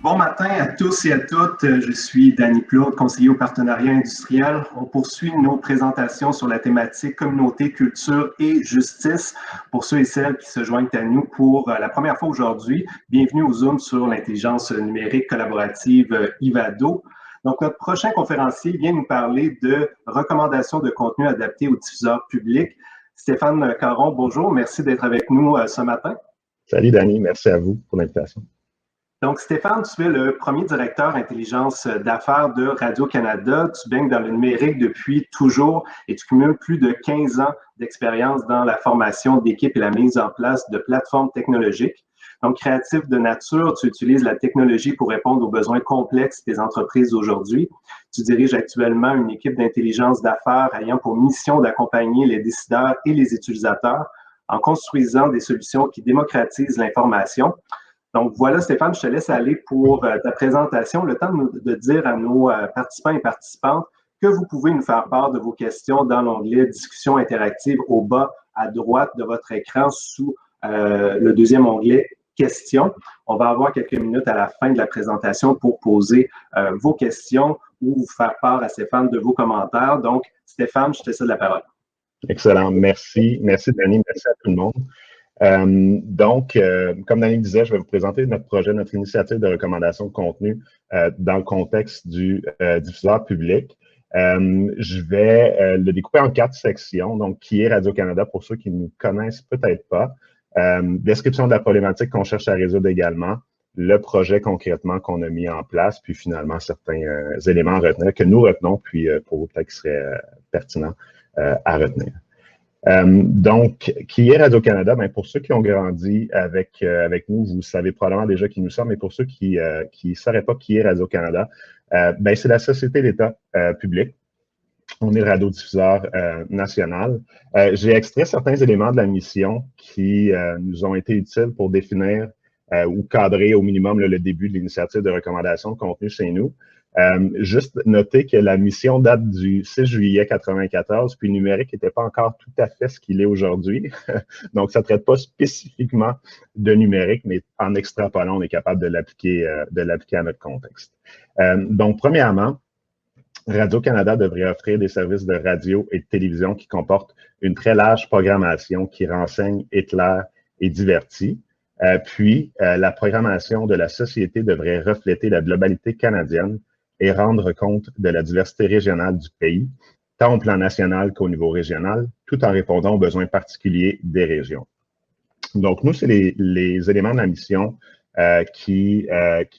Bon matin à tous et à toutes. Je suis Danny Claude, conseiller au partenariat industriel. On poursuit nos présentations sur la thématique communauté, culture et justice. Pour ceux et celles qui se joignent à nous pour la première fois aujourd'hui, bienvenue au Zoom sur l'intelligence numérique collaborative Ivado. Donc, notre prochain conférencier vient nous parler de recommandations de contenu adaptés aux diffuseurs publics. Stéphane Caron, bonjour. Merci d'être avec nous ce matin. Salut Danny, merci à vous pour l'invitation. Donc, Stéphane, tu es le premier directeur intelligence d'affaires de Radio-Canada. Tu baignes dans le numérique depuis toujours et tu cumules plus de 15 ans d'expérience dans la formation d'équipes et la mise en place de plateformes technologiques. Donc, créatif de nature, tu utilises la technologie pour répondre aux besoins complexes des entreprises d'aujourd'hui. Tu diriges actuellement une équipe d'intelligence d'affaires ayant pour mission d'accompagner les décideurs et les utilisateurs en construisant des solutions qui démocratisent l'information. Donc voilà, Stéphane, je te laisse aller pour ta présentation. Le temps de dire à nos participants et participantes que vous pouvez nous faire part de vos questions dans l'onglet « Discussion interactive » au bas à droite de votre écran sous le deuxième onglet « Questions ». On va avoir quelques minutes à la fin de la présentation pour poser vos questions ou vous faire part à Stéphane de vos commentaires. Donc, Stéphane, je te cède la parole. Excellent. Merci. Merci, Danny. Merci à tout le monde. Comme Danny disait, je vais vous présenter notre projet, notre initiative de recommandation de contenu dans le contexte du diffuseur public. Je vais le découper en 4 sections, donc qui est Radio-Canada pour ceux qui ne nous connaissent peut-être pas, description de la problématique qu'on cherche à résoudre également, le projet concrètement qu'on a mis en place, puis finalement certains éléments à retenir que nous retenons, puis pour vous peut-être qui seraient pertinents à retenir. Donc, qui est Radio-Canada? Ben, pour ceux qui ont grandi avec nous, vous savez probablement déjà qui nous sommes, mais pour ceux qui ne sauraient pas qui est Radio-Canada, ben, c'est la société d'État public. On est le radiodiffuseur national. J'ai extrait certains éléments de la mission qui nous ont été utiles pour définir ou cadrer au minimum le début de l'initiative de recommandation de contenu chez nous. Juste noter que la mission date du 6 juillet 1994, puis le numérique n'était pas encore tout à fait ce qu'il est aujourd'hui. Donc, ça ne traite pas spécifiquement de numérique, mais en extrapolant, on est capable de l'appliquer à notre contexte. Donc, premièrement, Radio-Canada devrait offrir des services de radio et de télévision qui comportent une très large programmation qui renseigne, éclaire et divertit. Puis, la programmation de la société devrait refléter la globalité canadienne et rendre compte de la diversité régionale du pays, tant au plan national qu'au niveau régional, tout en répondant aux besoins particuliers des régions. Donc, nous, c'est les éléments de la mission qui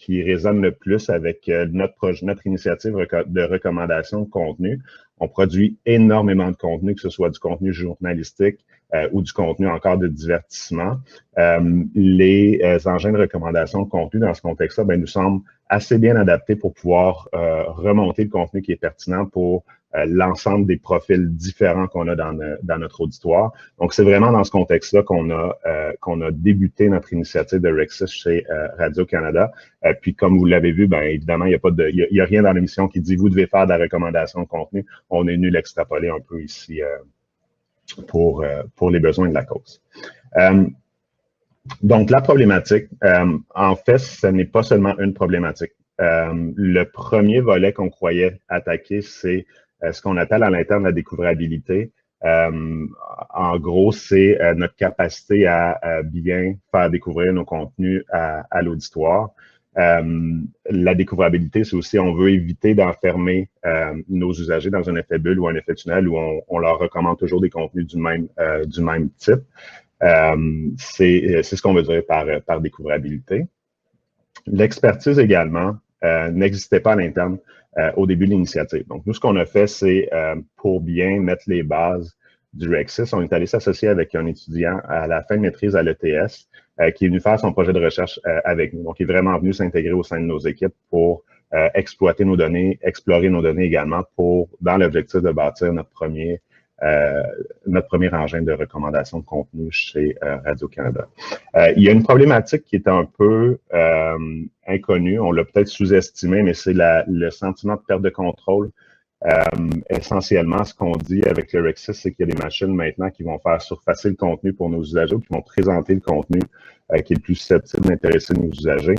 résonnent le plus avec notre initiative de recommandation de contenu. On produit énormément de contenu, que ce soit du contenu journalistique ou du contenu encore de divertissement. Les engins de recommandation de contenu dans ce contexte-là, ben, nous semblent assez bien adaptés pour pouvoir remonter le contenu qui est pertinent pour l'ensemble des profils différents qu'on a dans notre auditoire. Donc, c'est vraiment dans ce contexte-là qu'on a débuté notre initiative de Rexis chez Radio-Canada. Puis, comme vous l'avez vu, ben évidemment, il y a rien dans l'émission qui dit « vous devez faire de la recommandation de contenu ». On est venu l'extrapoler un peu ici pour les besoins de la cause. Donc, la problématique, en fait, ce n'est pas seulement une problématique. Le premier volet qu'on croyait attaquer, c'est ce qu'on appelle à l'interne la découvrabilité. En gros, c'est notre capacité à bien faire découvrir nos contenus à l'auditoire. La découvrabilité, c'est aussi, on veut éviter d'enfermer nos usagers dans un effet bulle ou un effet tunnel où on leur recommande toujours des contenus du même type. C'est ce qu'on veut dire par découvrabilité. L'expertise également n'existait pas à l'interne au début de l'initiative. Donc, nous, ce qu'on a fait, c'est pour bien mettre les bases du Rexis, on est allé s'associer avec un étudiant à la fin de maîtrise à l'ETS qui est venu faire son projet de recherche avec nous. Donc, il est vraiment venu s'intégrer au sein de nos équipes pour exploiter nos données, explorer nos données également dans l'objectif de bâtir notre premier engin de recommandation de contenu chez Radio-Canada. Il y a une problématique qui est un peu inconnue, on l'a peut-être sous-estimé, mais c'est le sentiment de perte de contrôle. Essentiellement, ce qu'on dit avec le Rexis, c'est qu'il y a des machines maintenant qui vont faire surfacer le contenu pour nos usagers, qui vont présenter le contenu qui est le plus susceptible d'intéresser nos usagers.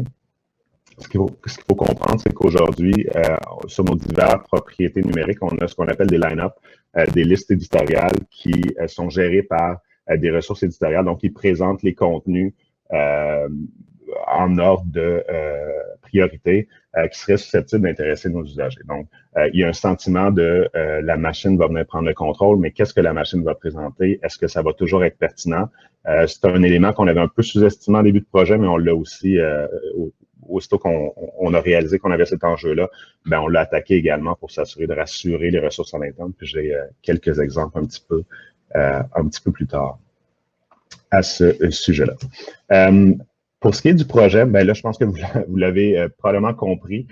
ce qu'il faut comprendre, c'est qu'aujourd'hui, sur nos diverses propriétés numériques, on a ce qu'on appelle des line-up, des listes éditoriales qui sont gérées par des ressources éditoriales. Donc, ils présentent les contenus en ordre de priorité qui seraient susceptibles d'intéresser nos usagers. Donc, il y a un sentiment de la machine va venir prendre le contrôle, mais qu'est-ce que la machine va présenter? Est-ce que ça va toujours être pertinent? C'est un élément qu'on avait un peu sous-estimé en début de projet, mais on l'a aussi, aussitôt qu'on a réalisé qu'on avait cet enjeu-là, ben on l'a attaqué également pour s'assurer de rassurer les ressources en interne. Puis j'ai quelques exemples un petit peu plus tard à ce sujet-là. Pour ce qui est du projet, ben là, je pense que vous l'avez probablement compris,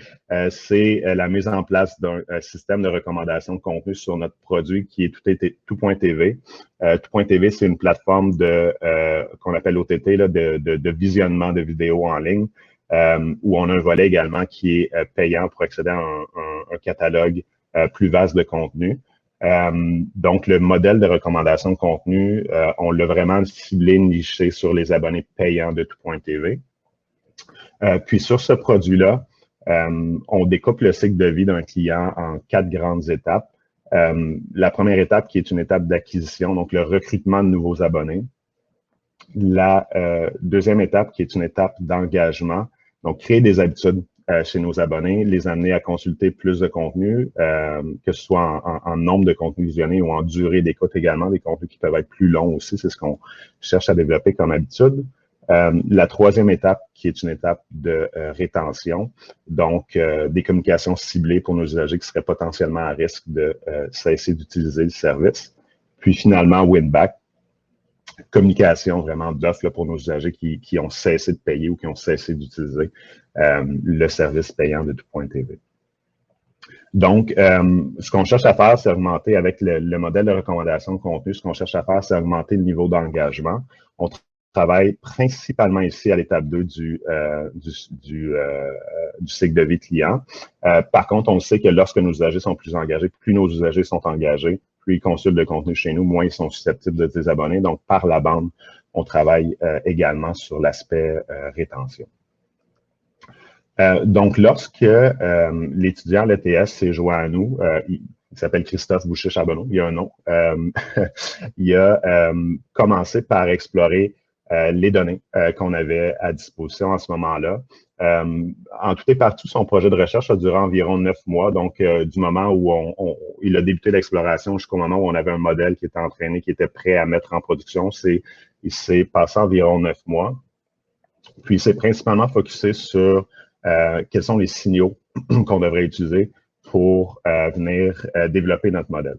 c'est la mise en place d'un système de recommandation de contenu sur notre produit qui est Tout.tv. Tout.tv, c'est une plateforme qu'on appelle OTT, là, de visionnement de vidéos en ligne, où on a un volet également qui est payant pour accéder à un catalogue plus vaste de contenu. Donc, le modèle de recommandation de contenu, on l'a vraiment ciblé, niché sur les abonnés payants de Tout.tv. Puis, sur ce produit-là, on découpe le cycle de vie d'un client en 4 grandes étapes. La première étape qui est une étape d'acquisition, donc le recrutement de nouveaux abonnés. La deuxième étape qui est une étape d'engagement, donc créer des habitudes chez nos abonnés, les amener à consulter plus de contenu, que ce soit en nombre de contenus visionnés ou en durée d'écoute également, des contenus qui peuvent être plus longs aussi, c'est ce qu'on cherche à développer comme habitude. La troisième étape, qui est une étape de rétention, donc des communications ciblées pour nos usagers qui seraient potentiellement à risque de cesser d'utiliser le service. Puis finalement, win-back, communication vraiment d'offres pour nos usagers qui ont cessé de payer ou qui ont cessé d'utiliser le service payant de Tout.tv. Donc, ce qu'on cherche à faire, c'est augmenter avec le modèle de recommandation de contenu, ce qu'on cherche à faire, c'est augmenter le niveau d'engagement. On travaille principalement ici à l'étape 2 du cycle de vie client. Par contre, on sait que lorsque nos usagers sont plus engagés, plus nos usagers sont engagés, plus ils consultent le contenu chez nous, moins ils sont susceptibles de se désabonner. Donc, par la bande, on travaille également sur l'aspect rétention. Donc, lorsque l'étudiant à l'ETS s'est joint à nous, il s'appelle Christophe Boucher-Charbonneau, il y a un nom, il a commencé par explorer les données qu'on avait à disposition à ce moment-là. En tout et partout, son projet de recherche a duré environ 9 mois. Donc, du moment où il a débuté l'exploration jusqu'au moment où on avait un modèle qui était entraîné, qui était prêt à mettre en production, il s'est passé environ 9 mois. Puis, il s'est principalement focusé sur quels sont les signaux qu'on devrait utiliser pour venir développer notre modèle.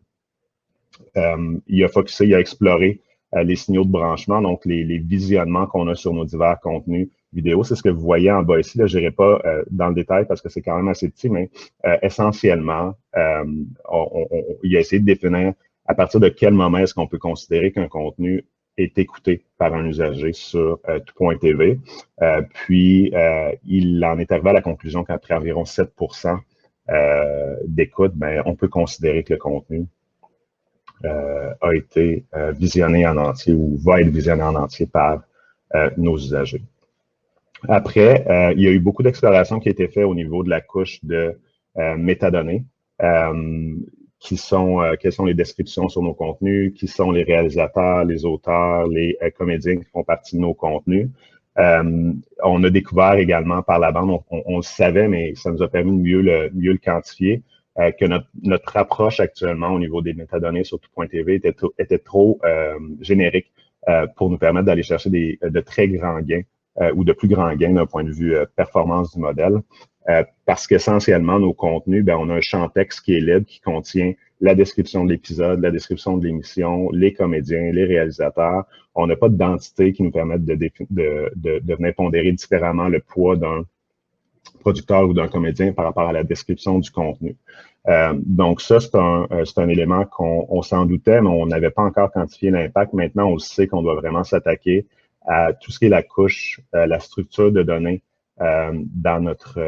Il a exploré les signaux de branchement, donc les visionnements qu'on a sur nos divers contenus vidéo. C'est ce que vous voyez en bas ici. Là, je n'irai pas dans le détail parce que c'est quand même assez petit, mais essentiellement, il a essayé de définir à partir de quel moment est-ce qu'on peut considérer qu'un contenu est écouté par un usager sur Tout.tv. Puis, il en est arrivé à la conclusion qu'après environ 7% d'écoute, ben, on peut considérer que le contenu a été visionné en entier ou va être visionné en entier par nos usagers. Après, il y a eu beaucoup d'explorations qui ont été faites au niveau de la couche de métadonnées, quelles sont les descriptions sur nos contenus, qui sont les réalisateurs, les auteurs, les comédiens qui font partie de nos contenus. On a découvert également par la bande, on le savait, mais ça nous a permis de mieux le quantifier, que notre approche actuellement au niveau des métadonnées sur Tout.tv était trop générique pour nous permettre d'aller chercher de très grands gains ou de plus grands gains d'un point de vue performance du modèle. Parce qu'essentiellement, nos contenus, ben, on a un champ texte qui est libre, qui contient la description de l'épisode, la description de l'émission, les comédiens, les réalisateurs. On n'a pas d'identité qui nous permette de venir pondérer différemment le poids d'un producteur ou d'un comédien par rapport à la description du contenu. Donc ça, c'est un élément qu'on s'en doutait, mais on n'avait pas encore quantifié l'impact. Maintenant, on sait qu'on doit vraiment s'attaquer à tout ce qui est la couche, la structure de données dans notre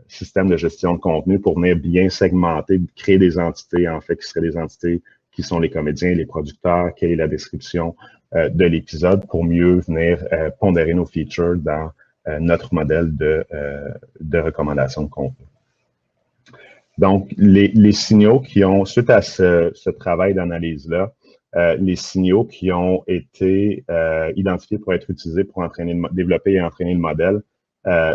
système de gestion de contenu pour venir bien segmenter, créer des entités, en fait, qui seraient des entités qui sont les comédiens, les producteurs, quelle est la description de l'épisode pour mieux venir pondérer nos features dans notre modèle de recommandation de contenu. Donc, les signaux qui ont, suite à ce travail d'analyse-là, les signaux qui ont été identifiés pour être utilisés pour développer et entraîner le modèle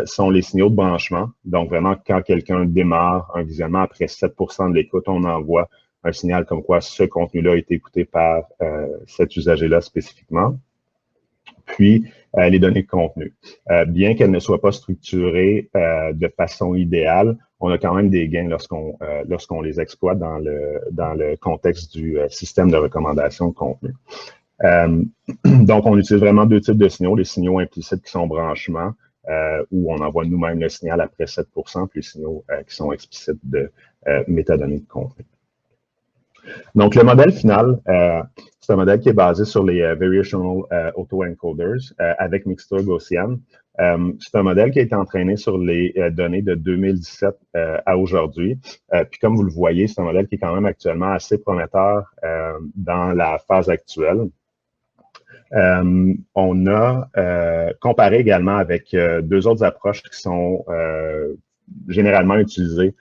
sont les signaux de branchement. Donc, vraiment, quand quelqu'un démarre un visionnement après 7% de l'écoute, on envoie un signal comme quoi ce contenu-là a été écouté par cet usager-là spécifiquement. Puis, les données de contenu. Bien qu'elles ne soient pas structurées de façon idéale, on a quand même des gains lorsqu'on les exploite dans le contexte du système de recommandation de contenu. Donc, on utilise vraiment deux types de signaux, les signaux implicites qui sont branchements, où on envoie nous-mêmes le signal après 7%, puis les signaux qui sont explicites de métadonnées de contenu. Donc, le modèle final, c'est un modèle qui est basé sur les Variational Autoencoders avec mixture gaussienne. C'est un modèle qui a été entraîné sur les données de 2017 à aujourd'hui. Puis comme vous le voyez, c'est un modèle qui est quand même actuellement assez prometteur dans la phase actuelle. On a comparé également avec deux autres approches qui sont généralement utilisées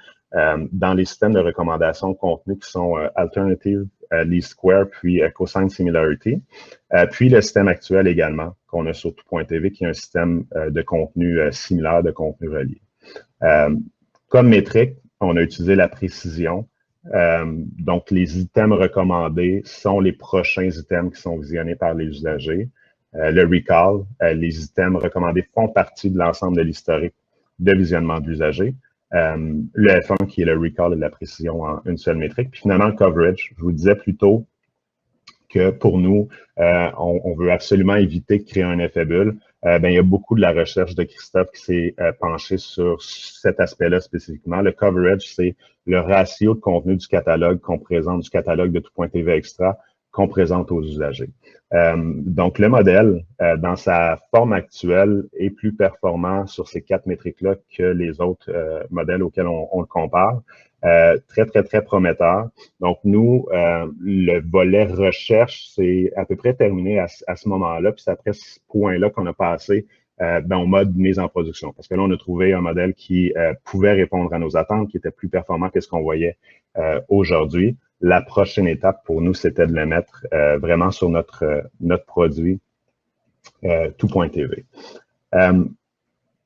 dans les systèmes de recommandation de contenu qui sont Alternative Least Square puis Cosine Similarity. Puis le système actuel également qu'on a sur Tout.tv qui est un système de contenu similaire, de contenu relié. Comme métrique, on a utilisé la précision. Donc, les items recommandés sont les prochains items qui sont visionnés par les usagers. Le recall, les items recommandés font partie de l'ensemble de l'historique de visionnement de l'usager. Le F1 qui est le recall et la précision en une seule métrique. Puis finalement, le coverage. Je vous disais plus tôt que pour nous, on veut absolument éviter de créer un effet bulle. Il y a beaucoup de la recherche de Christophe qui s'est penché sur cet aspect-là spécifiquement. Le coverage, c'est le ratio de contenu du catalogue qu'on présente, du catalogue de Tout.tv Extra qu'on présente aux usagers. Donc, le modèle, dans sa forme actuelle, est plus performant sur ces 4 métriques-là que les autres modèles auxquels on le compare. Très, très, très prometteur. Donc, nous, le volet recherche, c'est à peu près terminé à ce moment-là, puis c'est après ce point-là qu'on a passé au mode mise en production. Parce que là, on a trouvé un modèle qui pouvait répondre à nos attentes, qui était plus performant que ce qu'on voyait aujourd'hui. La prochaine étape pour nous, c'était de le mettre vraiment sur notre produit Tout.tv.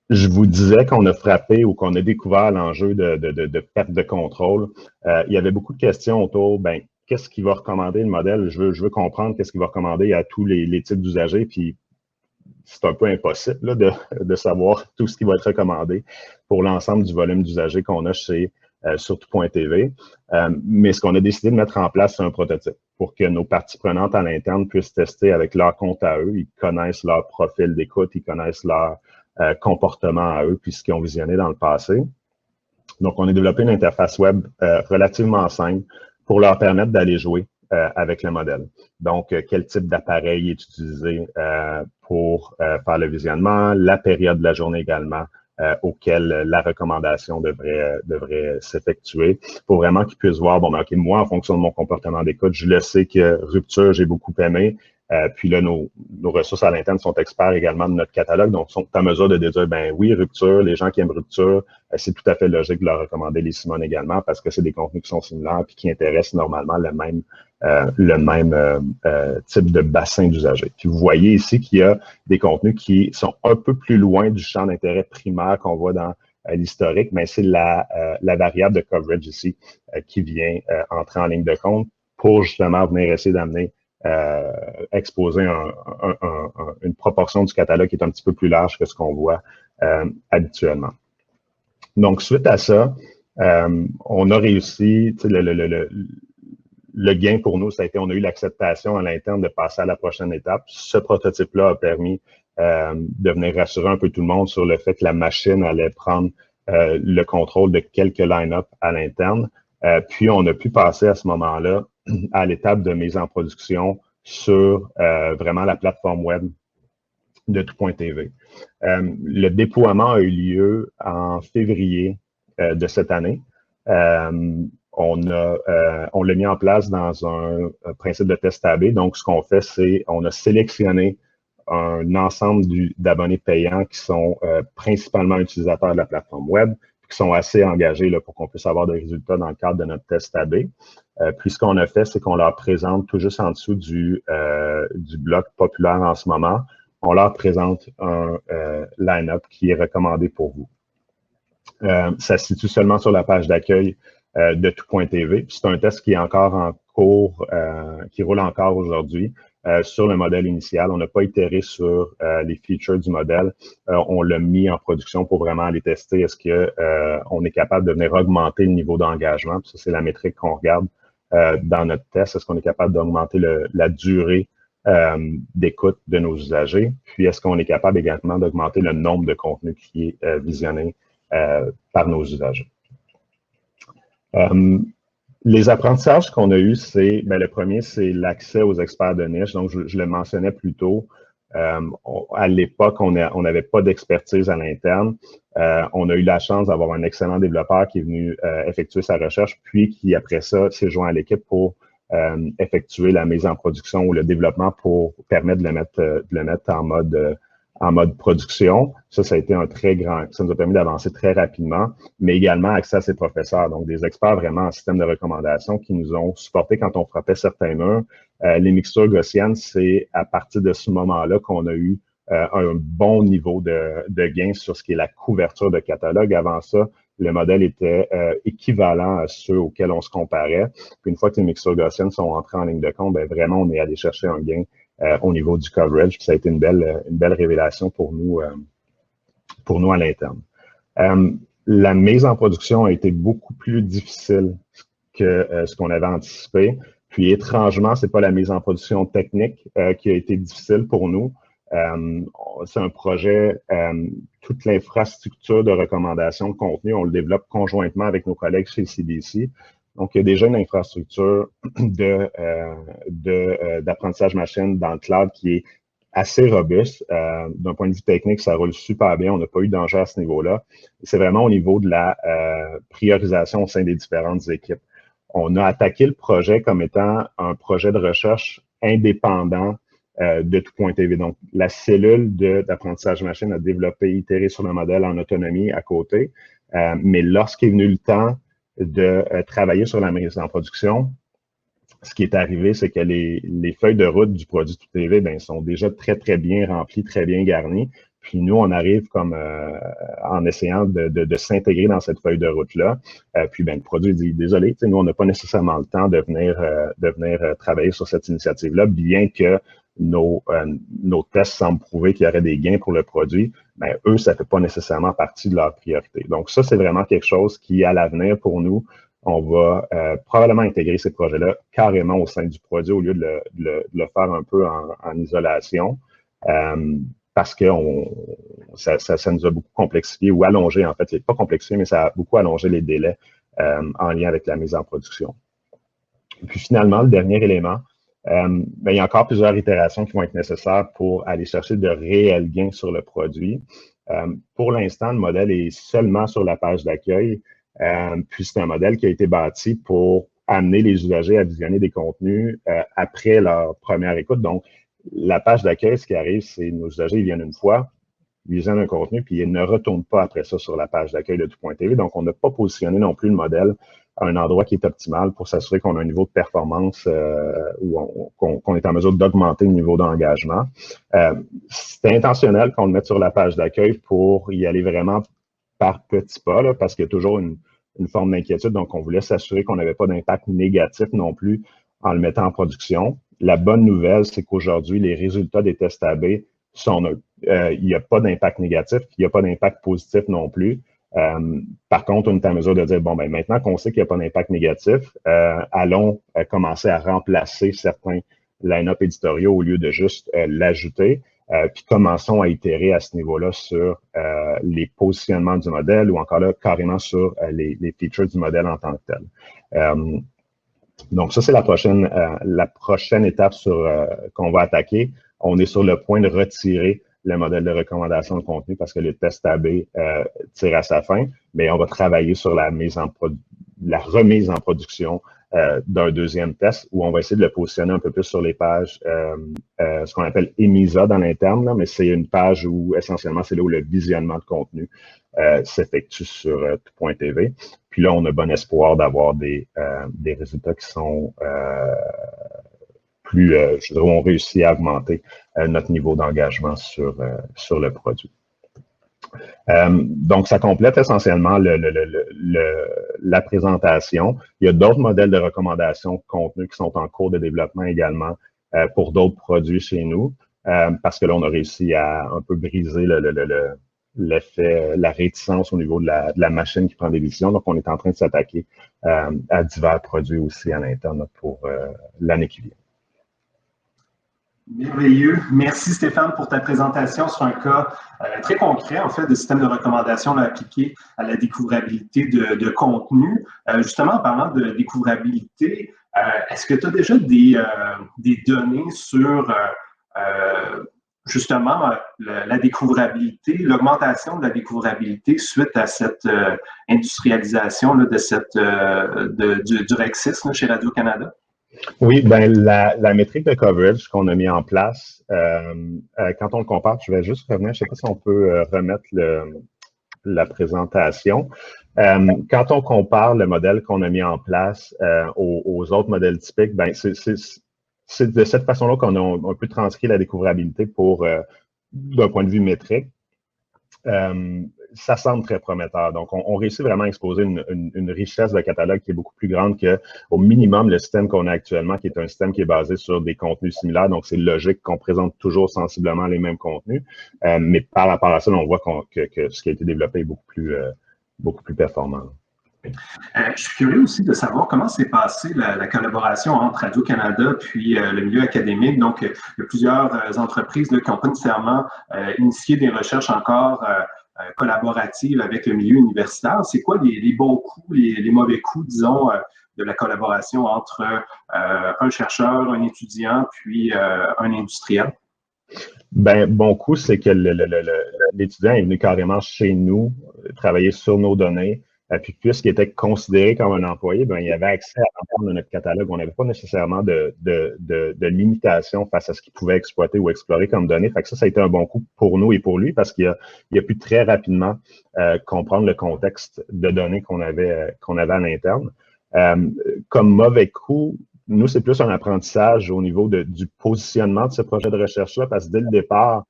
Je vous disais qu'on a frappé ou qu'on a découvert l'enjeu de perte de contrôle. Il y avait beaucoup de questions autour, qu'est-ce qui va recommander le modèle? Je veux comprendre qu'est-ce qu'il va recommander à tous les types d'usagers, puis c'est un peu impossible là, de savoir tout ce qui va être recommandé pour l'ensemble du volume d'usagers qu'on a chez sur Tout.tv. Mais ce qu'on a décidé de mettre en place, c'est un prototype pour que nos parties prenantes à l'interne puissent tester avec leur compte à eux. Ils connaissent leur profil d'écoute, ils connaissent leur comportement à eux, puis ce qu'ils ont visionné dans le passé. Donc, on a développé une interface web relativement simple pour leur permettre d'aller jouer avec le modèle. Donc, quel type d'appareil est utilisé pour faire le visionnement, la période de la journée également, auquel la recommandation devrait s'effectuer pour vraiment qu'ils puissent voir, OK, moi, en fonction de mon comportement d'écoute, je le sais que Rupture, j'ai beaucoup aimé. Puis là, nos ressources à l'interne sont experts également de notre catalogue, donc sont à mesure de dire, oui, Rupture, les gens qui aiment Rupture, c'est tout à fait logique de leur recommander les Simone également parce que c'est des contenus qui sont similaires puis qui intéressent normalement le même type de bassin d'usagers. Puis vous voyez ici qu'il y a des contenus qui sont un peu plus loin du champ d'intérêt primaire qu'on voit dans l'historique, mais c'est la variable de coverage ici qui vient entrer en ligne de compte pour justement venir essayer d'amener exposer une proportion du catalogue qui est un petit peu plus large que ce qu'on voit habituellement. Donc, suite à ça, on a réussi, le gain pour nous, ça a été, on a eu l'acceptation à l'interne de passer à la prochaine étape. Ce prototype-là a permis de venir rassurer un peu tout le monde sur le fait que la machine allait prendre le contrôle de quelques line-up à l'interne. Puis, on a pu passer à ce moment-là à l'étape de mise en production sur vraiment la plateforme web de Tout.tv. Le déploiement a eu lieu en février de cette année. On l'a mis en place dans un principe de test AB. Donc, ce qu'on fait, c'est on a sélectionné un ensemble d'abonnés payants qui sont principalement utilisateurs de la plateforme web, qui sont assez engagés là, pour qu'on puisse avoir des résultats dans le cadre de notre test AB. Puis ce qu'on a fait, c'est qu'on leur présente tout juste en dessous du bloc populaire en ce moment, on leur présente un line-up qui est recommandé pour vous. Ça se situe seulement sur la page d'accueil de tout.tv. C'est un test qui est encore en cours, qui roule encore aujourd'hui sur le modèle initial. On n'a pas itéré sur les features du modèle. On l'a mis en production pour vraiment aller tester. Est-ce qu'on est capable de venir augmenter le niveau d'engagement? Ça, c'est la métrique qu'on regarde dans notre test. Est-ce qu'on est capable d'augmenter la durée d'écoute de nos usagers? Puis, est-ce qu'on est capable également d'augmenter le nombre de contenus qui est visionné par nos usagers? Les apprentissages qu'on a eus, le premier, c'est l'accès aux experts de niche. Donc, je le mentionnais plus tôt. À l'époque, on n'avait pas d'expertise à l'interne. On a eu la chance d'avoir un excellent développeur qui est venu effectuer sa recherche, puis qui, après ça, s'est joint à l'équipe pour effectuer la mise en production ou le développement pour permettre de le mettre en mode production. Ça a été ça nous a permis d'avancer très rapidement, mais également accès à ses professeurs, donc des experts vraiment en système de recommandation qui nous ont supporté quand on frappait certains murs. Les mixtures gaussiennes, c'est à partir de ce moment-là qu'on a eu un bon niveau de gain sur ce qui est la couverture de catalogue. Avant ça, le modèle était équivalent à ceux auxquels on se comparait. Puis une fois que les mixtures gaussiennes sont entrées en ligne de compte, vraiment, on est allé chercher un gain au niveau du coverage. Puis ça a été une belle révélation pour nous à l'interne. La mise en production a été beaucoup plus difficile que ce qu'on avait anticipé. Puis étrangement, c'est pas la mise en production technique qui a été difficile pour nous. C'est un projet, toute l'infrastructure de recommandation de contenu, on le développe conjointement avec nos collègues chez CDC. Donc, il y a déjà une infrastructure d'apprentissage machine dans le cloud qui est assez robuste. D'un point de vue technique, ça roule super bien. On n'a pas eu de danger à ce niveau-là. C'est vraiment au niveau de la priorisation au sein des différentes équipes. On a attaqué le projet comme étant un projet de recherche indépendant de tout.tv. Donc, la cellule d'apprentissage machine a développé, itéré sur le modèle en autonomie à côté. Mais lorsqu'est venu le temps de travailler sur la mise en production, ce qui est arrivé, c'est que les feuilles de route du produit tout.tv sont déjà très, très bien remplies, très bien garnies. Puis nous, on arrive comme en essayant de s'intégrer dans cette feuille de route-là. Puis le produit dit, désolé, nous, on n'a pas nécessairement le temps de venir travailler sur cette initiative-là, bien que nos tests semblent prouver qu'il y aurait des gains pour le produit, eux, ça ne fait pas nécessairement partie de leur priorité. Donc ça, c'est vraiment quelque chose qui, à l'avenir, pour nous, on va probablement intégrer ces projets-là carrément au sein du produit au lieu de le faire un peu en isolation. Parce que ça nous a beaucoup complexifié ou allongé, en fait, c'est pas complexifié, mais ça a beaucoup allongé les délais en lien avec la mise en production. Et puis finalement, le dernier élément, il y a encore plusieurs itérations qui vont être nécessaires pour aller chercher de réels gains sur le produit. Pour l'instant, le modèle est seulement sur la page d'accueil, puis c'est un modèle qui a été bâti pour amener les usagers à visionner des contenus après leur première écoute. Donc, la page d'accueil, ce qui arrive, c'est nos usagers, ils viennent une fois, ils visionnent un contenu, puis ils ne retournent pas après ça sur la page d'accueil de tout.tv. Donc, on n'a pas positionné non plus le modèle à un endroit qui est optimal pour s'assurer qu'on a un niveau de performance où qu'on est en mesure d'augmenter le niveau d'engagement. C'est intentionnel qu'on le mette sur la page d'accueil pour y aller vraiment par petits pas, là, parce qu'il y a toujours une forme d'inquiétude. Donc, on voulait s'assurer qu'on n'avait pas d'impact négatif non plus en le mettant en production. La bonne nouvelle, c'est qu'aujourd'hui, les résultats des tests AB sont neutres. Il n'y a pas d'impact négatif, il n'y a pas d'impact positif non plus. Par contre, on est en mesure de dire, maintenant qu'on sait qu'il n'y a pas d'impact négatif, allons commencer à remplacer certains line-up éditoriaux au lieu de juste l'ajouter. Puis commençons à itérer à ce niveau-là sur les positionnements du modèle ou encore là, carrément sur les features du modèle en tant que tel. Donc, ça, c'est la prochaine étape qu'on va attaquer. On est sur le point de retirer le modèle de recommandation de contenu parce que le test AB tire à sa fin, mais on va travailler sur la remise en production d'un deuxième test où on va essayer de le positionner un peu plus sur les pages, ce qu'on appelle EMISA dans l'interne, mais c'est une page où essentiellement c'est là où le visionnement de contenu s'effectue sur tout.tv. Puis là, on a bon espoir d'avoir des résultats qui sont je dirais, on réussit à augmenter notre niveau d'engagement sur le produit. Donc, ça complète essentiellement la présentation. Il y a d'autres modèles de recommandation de contenu qui sont en cours de développement également pour d'autres produits chez nous, parce que là, on a réussi à un peu briser l'effet, la réticence au niveau de la machine qui prend des décisions. Donc, on est en train de s'attaquer à divers produits aussi à l'interne pour l'année qui vient. Merveilleux. Merci Stéphane pour ta présentation sur un cas très concret, en fait, de système de recommandation appliqué à la découvrabilité de contenu. Justement, en parlant de découvrabilité, est-ce que tu as déjà des données sur justement la découvrabilité, l'augmentation de la découvrabilité suite à cette industrialisation là, du Rexis là, chez Radio-Canada? Oui, ben la métrique de coverage qu'on a mis en place, quand on le compare, je vais juste revenir, je ne sais pas si on peut remettre la présentation. Quand on compare le modèle qu'on a mis en place aux autres modèles typiques, ben c'est de cette façon-là qu'on a un peu transcrit la découvrabilité d'un point de vue métrique. Ça semble très prometteur. Donc, on réussit vraiment à exposer une richesse de catalogue qui est beaucoup plus grande qu'au minimum le système qu'on a actuellement, qui est un système qui est basé sur des contenus similaires. Donc, c'est logique qu'on présente toujours sensiblement les mêmes contenus. Mais par rapport à ça, on voit que ce qui a été développé est beaucoup plus performant. Je suis curieux aussi de savoir comment s'est passée la collaboration entre Radio-Canada puis le milieu académique. Donc, il y a plusieurs entreprises là, qui n'ont pas nécessairement initié des recherches encore collaboratives avec le milieu universitaire. C'est quoi les bons coups, les mauvais coups, disons, de la collaboration entre un chercheur, un étudiant, puis un industriel? Ben, bon coup, c'est que l'étudiant est venu carrément chez nous travailler sur nos données. Puis puisqu'il était considéré comme un employé, ben, il avait accès à l'ensemble de notre catalogue. On n'avait pas nécessairement de limitation face à ce qu'il pouvait exploiter ou explorer comme données. Fait que ça a été un bon coup pour nous et pour lui parce qu'il a pu très rapidement comprendre le contexte de données qu'on avait à l'interne. Comme mauvais coup, nous, c'est plus un apprentissage au niveau du positionnement de ce projet de recherche-là parce que dès le départ,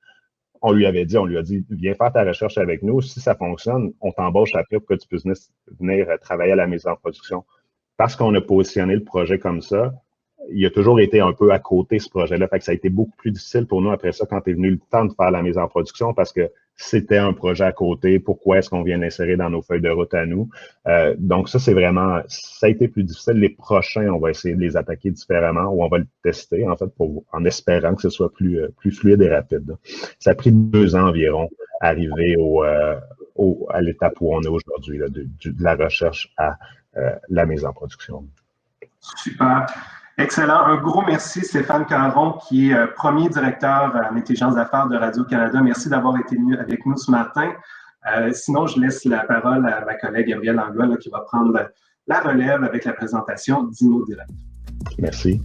on lui a dit, viens faire ta recherche avec nous. Si ça fonctionne, on t'embauche après pour que tu puisses venir travailler à la mise en production. Parce qu'on a positionné le projet comme ça, il a toujours été un peu à côté ce projet-là. Fait que ça a été beaucoup plus difficile pour nous après ça quand est venu le temps de faire la mise en production parce que c'était un projet à côté. Pourquoi est-ce qu'on vient l'insérer dans nos feuilles de route à nous? Donc ça, ça a été plus difficile. Les prochains, on va essayer de les attaquer différemment ou on va le tester, en fait, en espérant que ce soit plus fluide et rapide. Ça a pris 2 ans environ à arriver à l'étape où on est aujourd'hui, de la recherche à la mise en production. Super. Excellent. Un gros merci, Stéphane Caron, qui est premier directeur en intelligence d'affaires de Radio-Canada. Merci d'avoir été venu avec nous ce matin. Sinon, je laisse la parole à ma collègue Gabrielle Langlois qui va prendre la relève avec la présentation d'Inno Direct. Merci.